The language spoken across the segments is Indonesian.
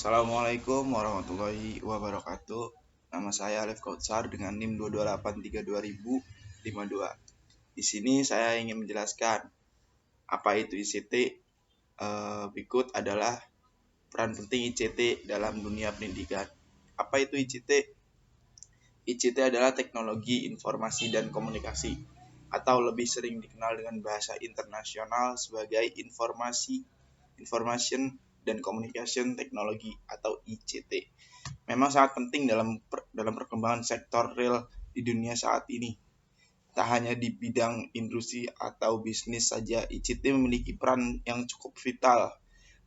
Assalamualaikum warahmatullahi wabarakatuh. Nama saya Alif Kautsar dengan NIM 2283052. Di sini saya ingin menjelaskan apa itu ICT. Berikut adalah peran penting ICT dalam dunia pendidikan. Apa itu ICT? ICT adalah teknologi informasi dan komunikasi, atau lebih sering dikenal dengan bahasa internasional sebagai Information dan Communication Technology atau ICT. Memang sangat penting dalam perkembangan sektor real di dunia saat ini. Tak hanya di bidang industri atau bisnis saja, ICT memiliki peran yang cukup vital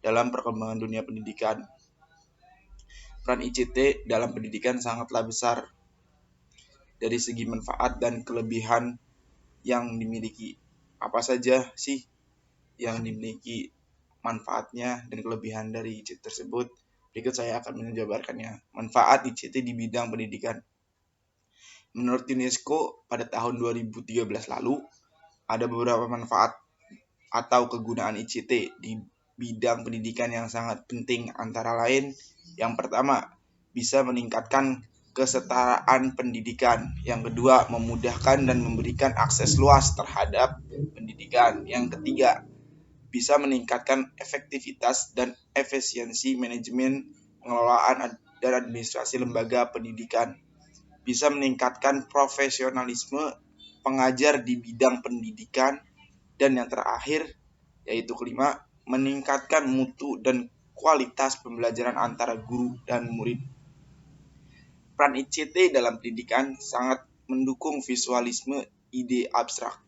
dalam perkembangan dunia pendidikan. Peran ICT dalam pendidikan sangatlah besar dari segi manfaat dan kelebihan yang dimiliki. Apa saja sih yang dimiliki manfaatnya dan kelebihan dari ICT tersebut? Berikut saya akan menjabarkannya. Manfaat ICT di bidang pendidikan. Menurut UNESCO, pada tahun 2013 lalu, ada beberapa manfaat atau kegunaan ICT di bidang pendidikan yang sangat penting, antara lain, yang pertama, bisa meningkatkan kesetaraan pendidikan. Yang kedua, memudahkan dan memberikan akses luas terhadap pendidikan. Yang ketiga, bisa meningkatkan efektivitas dan efisiensi manajemen, pengelolaan, dan administrasi lembaga pendidikan. Bisa meningkatkan profesionalisme pengajar di bidang pendidikan. Dan yang terakhir, yaitu kelima, meningkatkan mutu dan kualitas pembelajaran antara guru dan murid. Peran ICT dalam pendidikan sangat mendukung visualisme ide abstrak,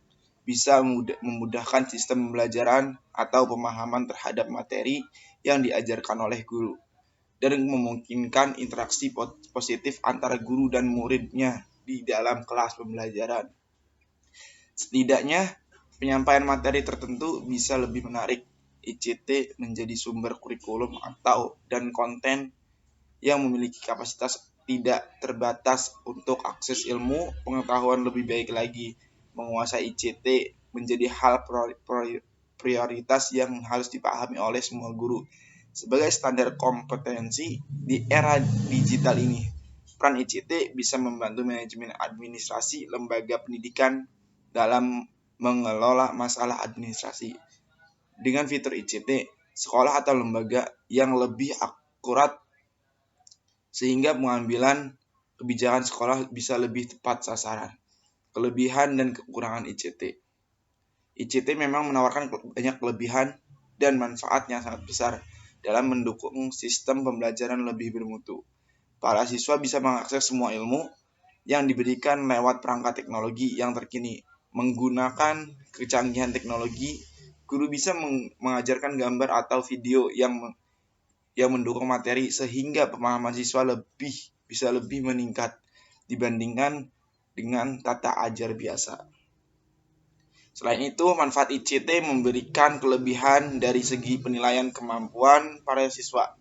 bisa memudahkan sistem pembelajaran atau pemahaman terhadap materi yang diajarkan oleh guru, dan memungkinkan interaksi positif antara guru dan muridnya di dalam kelas pembelajaran. Setidaknya, penyampaian materi tertentu bisa lebih menarik. ICT menjadi sumber kurikulum dan konten yang memiliki kapasitas tidak terbatas untuk akses ilmu pengetahuan lebih baik lagi. Menguasai ICT menjadi hal prioritas yang harus dipahami oleh semua guru sebagai standar kompetensi di era digital ini. Peran ICT bisa membantu manajemen administrasi lembaga pendidikan dalam mengelola masalah administrasi. Dengan fitur ICT, sekolah atau lembaga yang lebih akurat sehingga pengambilan kebijakan sekolah bisa lebih tepat sasaran. Kelebihan dan kekurangan ICT. ICT memang menawarkan banyak kelebihan dan manfaat yang sangat besar dalam mendukung sistem pembelajaran lebih bermutu. Para siswa bisa mengakses semua ilmu yang diberikan lewat perangkat teknologi yang terkini. Menggunakan kecanggihan teknologi, guru bisa mengajarkan gambar atau video yang mendukung materi sehingga pemahaman siswa bisa lebih meningkat dibandingkan dengan tata ajar biasa. Selain itu, manfaat ICT memberikan kelebihan dari segi penilaian kemampuan para siswa.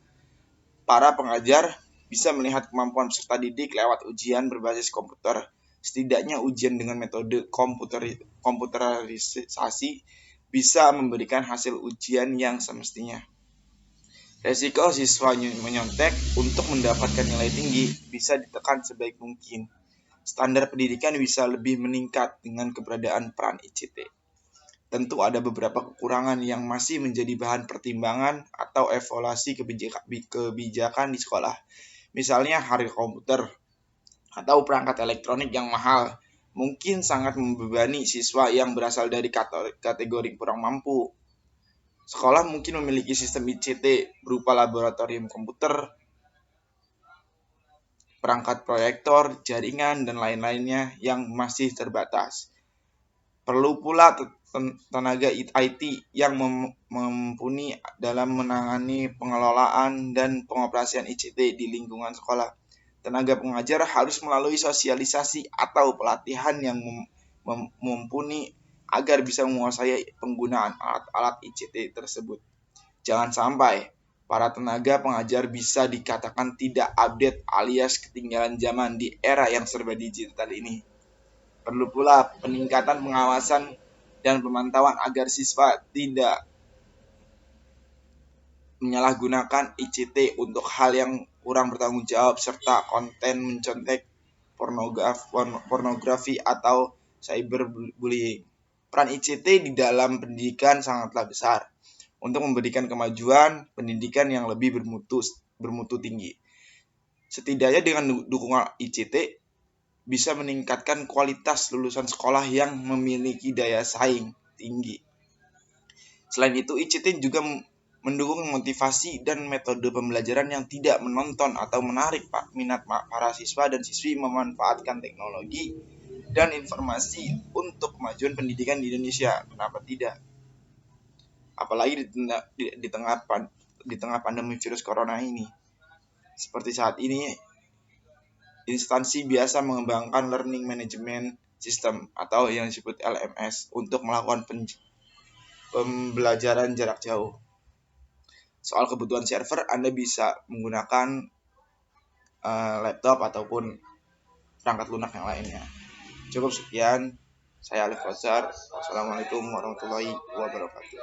Para pengajar bisa melihat kemampuan peserta didik lewat ujian berbasis komputer. Setidaknya ujian dengan metode komputerisasi bisa memberikan hasil ujian yang semestinya. Resiko siswa menyontek untuk mendapatkan nilai tinggi bisa ditekan sebaik mungkin. Standar pendidikan bisa lebih meningkat dengan keberadaan peran ICT. Tentu ada beberapa kekurangan yang masih menjadi bahan pertimbangan atau evaluasi kebijakan di sekolah. Misalnya harga komputer atau perangkat elektronik yang mahal mungkin sangat membebani siswa yang berasal dari kategori kurang mampu. Sekolah mungkin memiliki sistem ICT berupa laboratorium komputer, perangkat proyektor, jaringan, dan lain-lainnya yang masih terbatas. Perlu pula tenaga IT yang mumpuni dalam menangani pengelolaan dan pengoperasian ICT di lingkungan sekolah. Tenaga pengajar harus melalui sosialisasi atau pelatihan yang mumpuni agar bisa menguasai penggunaan alat-alat ICT tersebut. Jangan sampai para tenaga pengajar bisa dikatakan tidak update alias ketinggalan zaman di era yang serba digital ini. Perlu pula peningkatan pengawasan dan pemantauan agar siswa tidak menyalahgunakan ICT untuk hal yang kurang bertanggung jawab serta konten mencontek pornografi atau cyberbullying. Peran ICT di dalam pendidikan sangatlah besar untuk memberikan kemajuan pendidikan yang lebih bermutu tinggi. Setidaknya dengan dukungan ICT bisa meningkatkan kualitas lulusan sekolah yang memiliki daya saing tinggi. Selain itu, ICT juga mendukung motivasi dan metode pembelajaran yang tidak menonton atau menarik minat para siswa dan siswi memanfaatkan teknologi dan informasi untuk kemajuan pendidikan di Indonesia. Kenapa tidak? Apalagi di tengah pandemi virus corona ini. Seperti saat ini, instansi biasa mengembangkan learning management system atau yang disebut LMS untuk melakukan pembelajaran jarak jauh. Soal kebutuhan server, Anda bisa menggunakan laptop ataupun perangkat lunak yang lainnya. Cukup sekian. Saya Alif Fauzar. Wassalamualaikum warahmatullahi wabarakatuh.